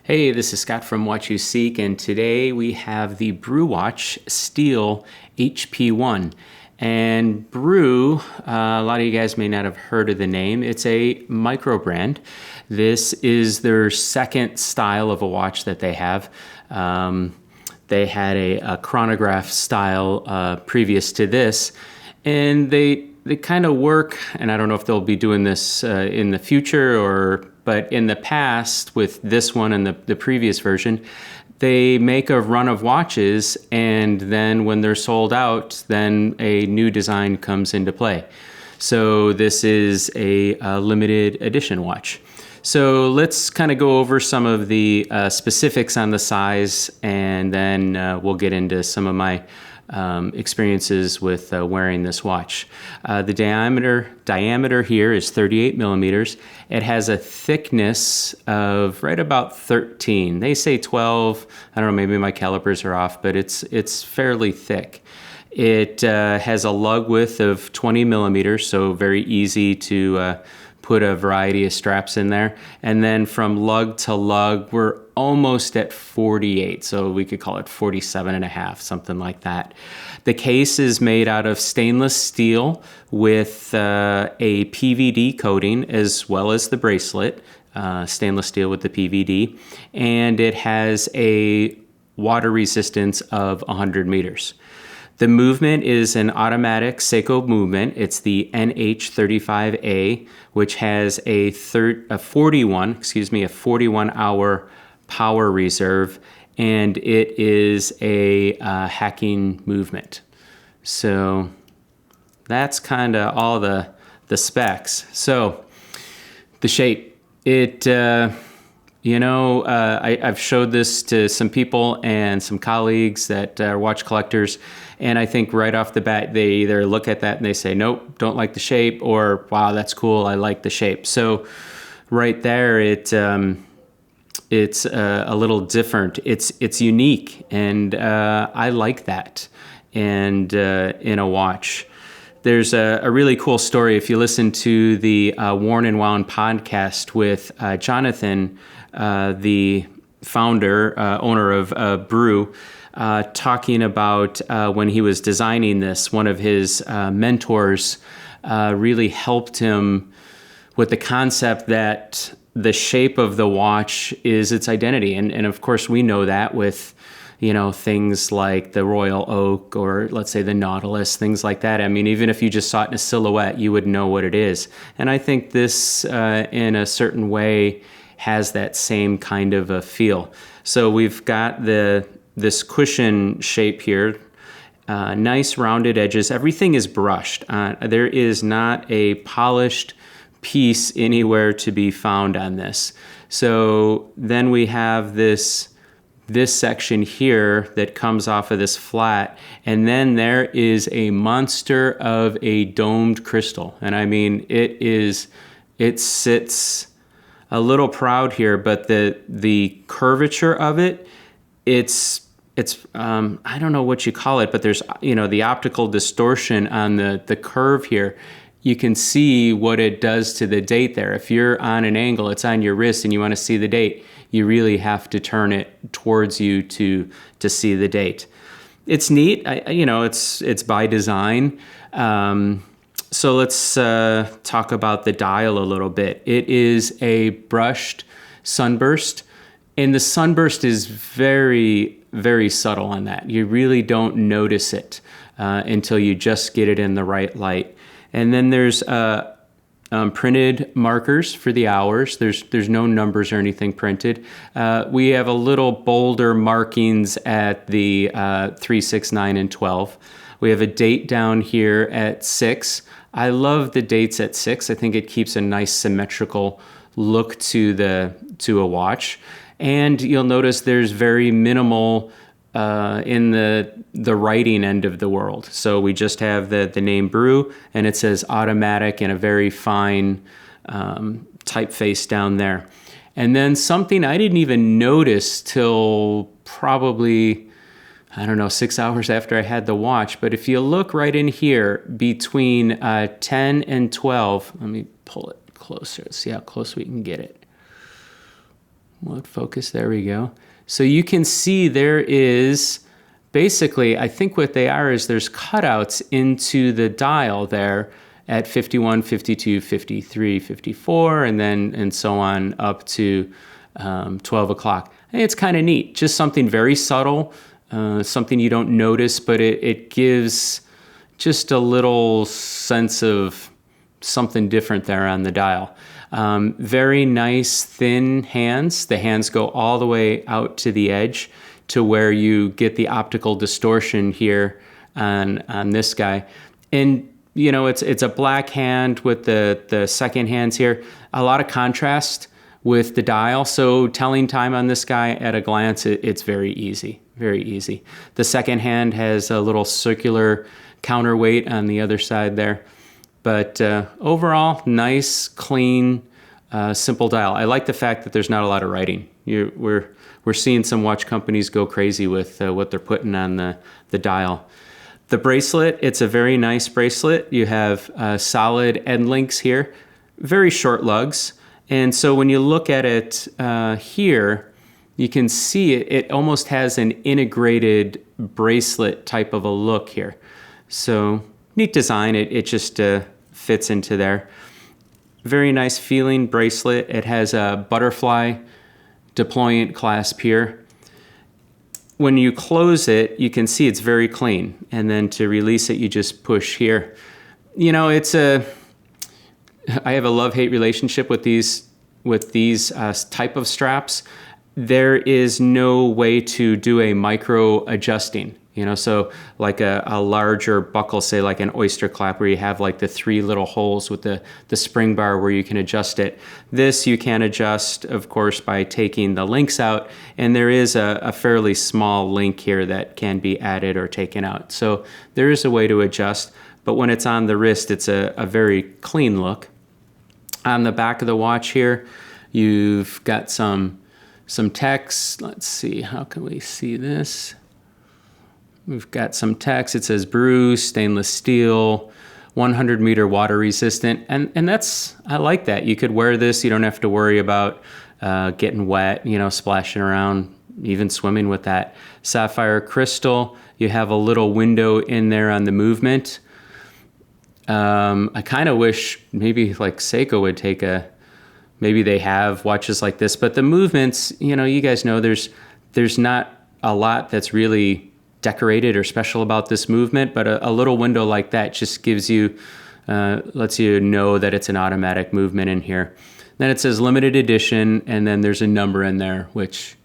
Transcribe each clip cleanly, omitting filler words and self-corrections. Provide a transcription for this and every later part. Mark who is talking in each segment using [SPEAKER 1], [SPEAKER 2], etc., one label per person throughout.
[SPEAKER 1] Hey, this is Scott from Watch You Seek, and today we have the Brew Watch Steel HP-1. And Brew, a lot of you guys may not have heard of the name. It's a micro brand. This is their second style of a watch that they have. They had a chronograph style previous to this, and they kind of work, and I don't know if they'll be doing this in the future, but in the past with this one and the previous version, they make a run of watches, and then when they're sold out, then a new design comes into play. So this is a limited edition watch. So let's kind of go over some of the specifics on the size, and then we'll get into some of my experiences with wearing this watch. The diameter here is 38 millimeters. It has a thickness of right about 13. They say 12. I don't know, maybe my calipers are off, but it's fairly thick. It has a lug width of 20 millimeters, so very easy to put a variety of straps in there. And then from lug to lug, we're almost at 48. So we could call it 47 and a half, something like that. The case is made out of stainless steel with a PVD coating, as well as the bracelet, stainless steel with the PVD. And it has a water resistance of 100 meters. The movement is an automatic Seiko movement. It's the NH35A, which has a 41 hour power reserve, and it is a hacking movement. So that's kind of all the specs. So the shape, I've showed this to some people and some colleagues that are watch collectors, and I think right off the bat, they either look at that and they say, nope, don't like the shape, or wow, that's cool, I like the shape. So right there, it's a little different. It's unique, and I like that. And in a watch, there's a really cool story. If you listen to the Worn and Wound podcast with Jonathan, the founder, owner of Brew, talking about when he was designing this, one of his mentors really helped him with the concept that the shape of the watch is its identity. And of course, we know that with, things like the Royal Oak, or let's say the Nautilus, things like that. I mean, even if you just saw it in a silhouette, you would know what it is. And I think this, in a certain way, has that same kind of a feel. So we've got this cushion shape here, nice rounded edges. Everything is brushed. There is not a polished piece anywhere to be found on this. So then we have this section here that comes off of this flat, and then there is a monster of a domed crystal. And I mean, it sits a little proud here, but the curvature of it's I don't know what you call it, but there's the optical distortion on the curve here. You can see what it does to the date there. If you're on an angle, it's on your wrist, and you want to see the date, you really have to turn it towards you to see the date. It's neat. It's by design. So let's talk about the dial a little bit. It is a brushed sunburst, and the sunburst is very, very subtle on that. You really don't notice it until you just get it in the right light. And then there's printed markers for the hours. There's no numbers or anything printed. We have a little bolder markings at the 3, 6, 9, and 12. We have a date down here at 6. I love the dates at 6. I think it keeps a nice symmetrical look to a watch. And you'll notice there's very minimal in the writing end of the world. So we just have the name Brew, and it says automatic in a very fine typeface down there. And then something I didn't even notice till probably, 6 hours after I had the watch. But if you look right in here between 10 and 12, let me pull it closer, see how close we can get it. Mode focus, there we go. So you can see there is basically, I think what they are is there's cutouts into the dial there at 51, 52, 53, 54, and so on up to 12 o'clock. And it's kind of neat, just something very subtle, something you don't notice, but it gives just a little sense of something different there on the dial. Very nice thin hands. The hands go all the way out to the edge to where you get the optical distortion here on this guy. And you know, it's a black hand with the second hands here. A lot of contrast with the dial. So telling time on this guy at a glance, it's very easy, very easy. The second hand has a little circular counterweight on the other side there. But overall, nice, clean, simple dial. I like the fact that there's not a lot of writing. We're seeing some watch companies go crazy with what they're putting on the dial. The bracelet, it's a very nice bracelet. You have solid end links here, very short lugs. And so when you look at it here, you can see it almost has an integrated bracelet type of a look here. So neat design, it just fits into there. Very nice feeling bracelet. It has a butterfly deployant clasp here. When you close it, you can see it's very clean. And then to release it, you just push here. You know, I have a love-hate relationship with these type of straps. There is no way to do a micro adjusting. You know, so like a larger buckle, say like an oyster clasp, where you have like the 3 little holes with the spring bar where you can adjust it. This you can adjust, of course, by taking the links out, and there is a fairly small link here that can be added or taken out. So there is a way to adjust, but when it's on the wrist, it's a very clean look. On the back of the watch here, you've got some text. Let's see, how can we see this? We've got some text. It says Brew, stainless steel, 100 meter water resistant. And I like that. You could wear this. You don't have to worry about getting wet, you know, splashing around, even swimming with that. Sapphire crystal. You have a little window in there on the movement. I kind of wish maybe like Seiko would take maybe they have watches like this, but the movements, you know, you guys know there's not a lot that's really decorated or special about this movement, but a little window like that just gives you, lets you know that it's an automatic movement in here. Then it says limited edition, and then there's a number in there, which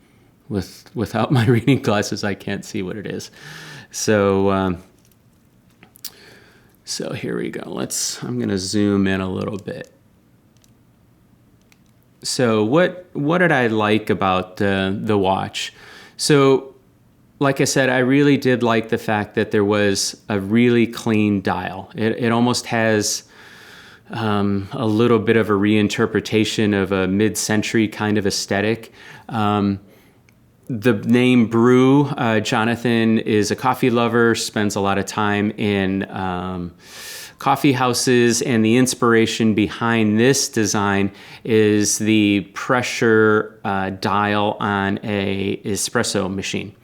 [SPEAKER 1] without my reading glasses, I can't see what it is. So here we go. I'm gonna zoom in a little bit. So what did I like about the watch? So like I said, I really did like the fact that there was a really clean dial. It almost has a little bit of a reinterpretation of a mid-century kind of aesthetic. The name Brew, Jonathan is a coffee lover, spends a lot of time in coffee houses, and the inspiration behind this design is the pressure dial on a espresso machine.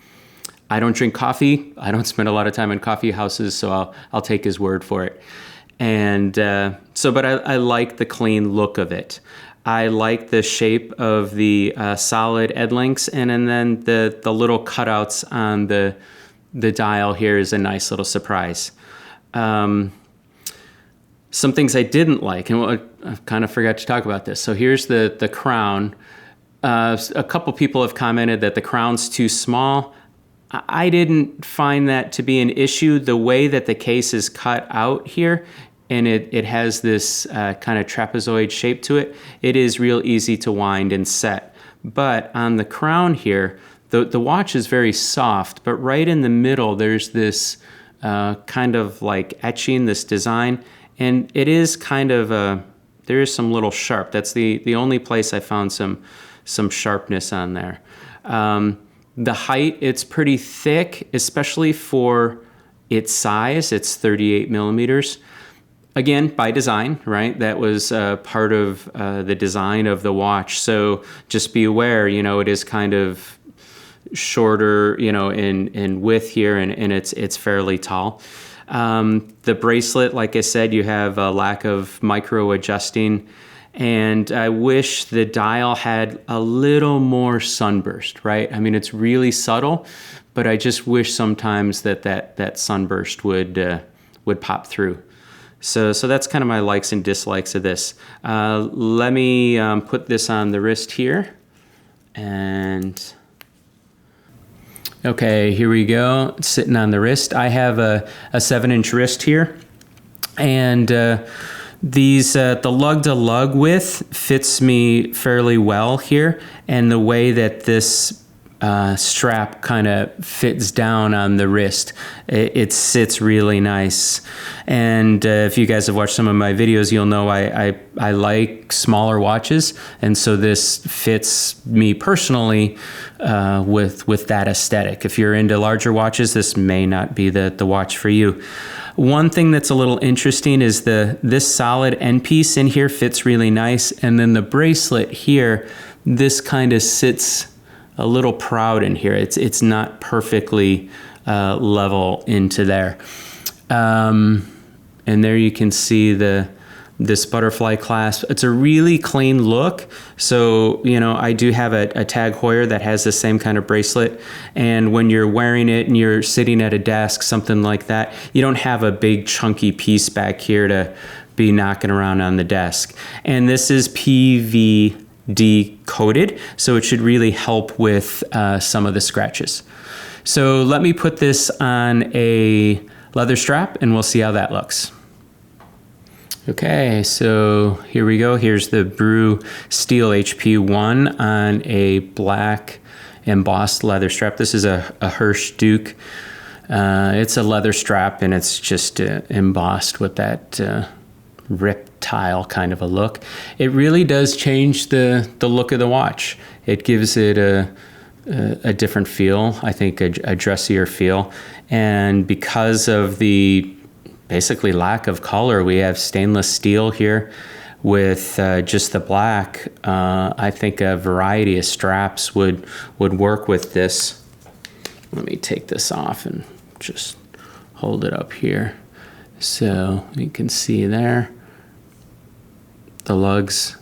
[SPEAKER 1] I don't drink coffee. I don't spend a lot of time in coffee houses, so I'll take his word for it. And but I like the clean look of it. I like the shape of the solid end links, and then the little cutouts on the dial here is a nice little surprise. Some things I didn't like, and I kind of forgot to talk about this. So here's the crown. A couple people have commented that the crown's too small. I didn't find that to be an issue. The way that the case is cut out here, and it has this kind of trapezoid shape to it, it is real easy to wind and set. But on the crown here, the watch is very soft, but right in the middle, there's this kind of like etching, this design, and it is kind of there is some little sharp. That's the only place I found some sharpness on there. The height, it's pretty thick, especially for its size. It's 38 millimeters. again, by design, right? That was part of the design of the watch. So just be aware, you know, it is kind of shorter, you know, in width here, and it's fairly tall. The bracelet, like I said, you have a lack of micro adjusting, and I wish the dial had a little more sunburst, right? I mean, it's really subtle, but I just wish sometimes that sunburst would pop through. So that's kind of my likes and dislikes of this. Let me put this on the wrist here, and okay, here we go. It's sitting on the wrist. I have a 7-inch wrist here, and these the lug to lug width fits me fairly well here, and the way that this strap kind of fits down on the wrist, it sits really nice. And if you guys have watched some of my videos, you'll know I like smaller watches, and so this fits me personally with that aesthetic. If you're into larger watches, this may not be the watch for you. One thing that's a little interesting is this solid end piece in here fits really nice, and then the bracelet here, this kind of sits a little proud in here. It's not perfectly level into there. And there you can see this butterfly clasp. It's a really clean look. So, you know, I do have a Tag Heuer that has the same kind of bracelet. And when you're wearing it and you're sitting at a desk, something like that, you don't have a big chunky piece back here to be knocking around on the desk. And this is PVD coated, so it should really help with some of the scratches. So let me put this on a leather strap and we'll see how that looks. Okay, so here we go. Here's the Brew Steel HP-1 on a black embossed leather strap. This is a Hirsch Duke. It's a leather strap, and it's just embossed with that reptile kind of a look. It really does change the look of the watch. It gives it a different feel, I think a dressier feel. And because of the basically lack of color, we have stainless steel here with just the black. I think a variety of straps would work with this. Let me take this off and just hold it up here. So you can see there, the lugs,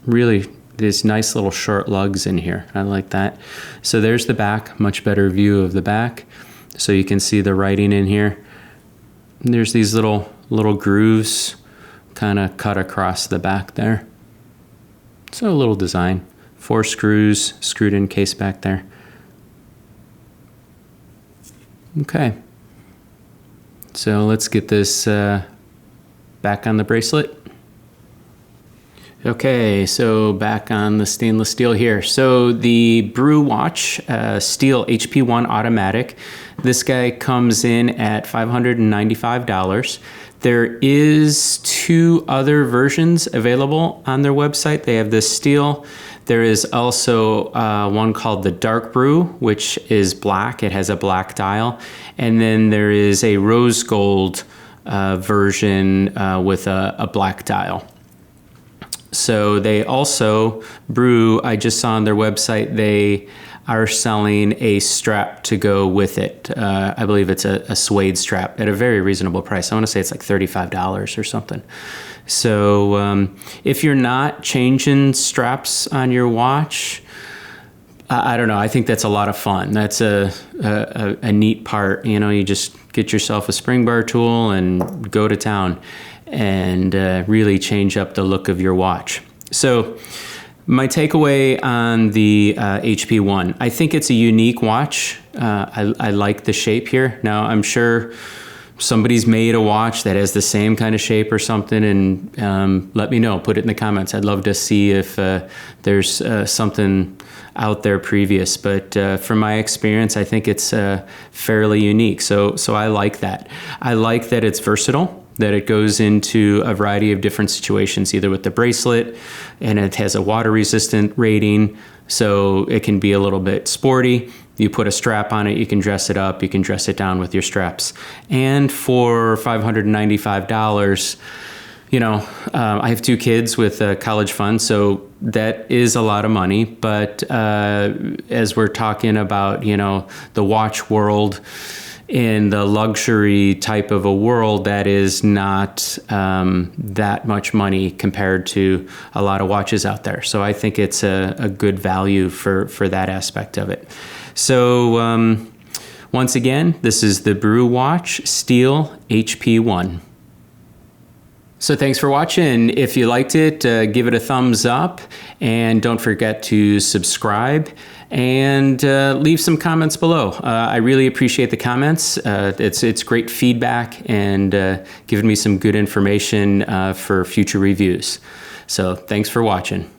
[SPEAKER 1] really these nice little short lugs in here. I like that. So there's the back, much better view of the back. So you can see the writing in here. And there's these little grooves kind of cut across the back there. So a little design. 4 screws screwed in case back there. Okay. So let's get this back on the bracelet. Okay, so back on the stainless steel here. So the Brew watch, Steel HP-1 automatic. This guy comes in at $595. There is 2 other versions available on their website. They have this steel. There is also one called the Dark Brew, which is black. It has a black dial. And then there is a rose gold version with a black dial. So they also, Brew, I just saw on their website, they are selling a strap to go with it. I believe it's a suede strap at a very reasonable price. I want to say it's like $35 or something. So if you're not changing straps on your watch, I don't know. I think that's a lot of fun. That's a neat part. You know, you just get yourself a spring bar tool and go to town and really change up the look of your watch. So my takeaway on the HP-1, I think it's a unique watch. I like the shape here. Now, I'm sure somebody's made a watch that has the same kind of shape or something, and let me know. Put it in the comments. I'd love to see if there's something out there previous. But from my experience, I think it's fairly unique. So I like that. I like that it's versatile, that it goes into a variety of different situations, either with the bracelet, and it has a water resistant rating, so it can be a little bit sporty, You put a strap on it, you can dress it up, you can dress it down with your straps. And for $595, you know, I have 2 kids with a college fund, so that is a lot of money. But as we're talking about, you know, the watch world, in the luxury type of a world, that is not that much money compared to a lot of watches out there. So I think it's a good value for that aspect of it. So once again, this is the Brew Watch Steel HP-1. So thanks for watching. If you liked it, give it a thumbs up, and don't forget to subscribe and leave some comments below. I really appreciate the comments. It's great feedback and giving me some good information for future reviews. So thanks for watching.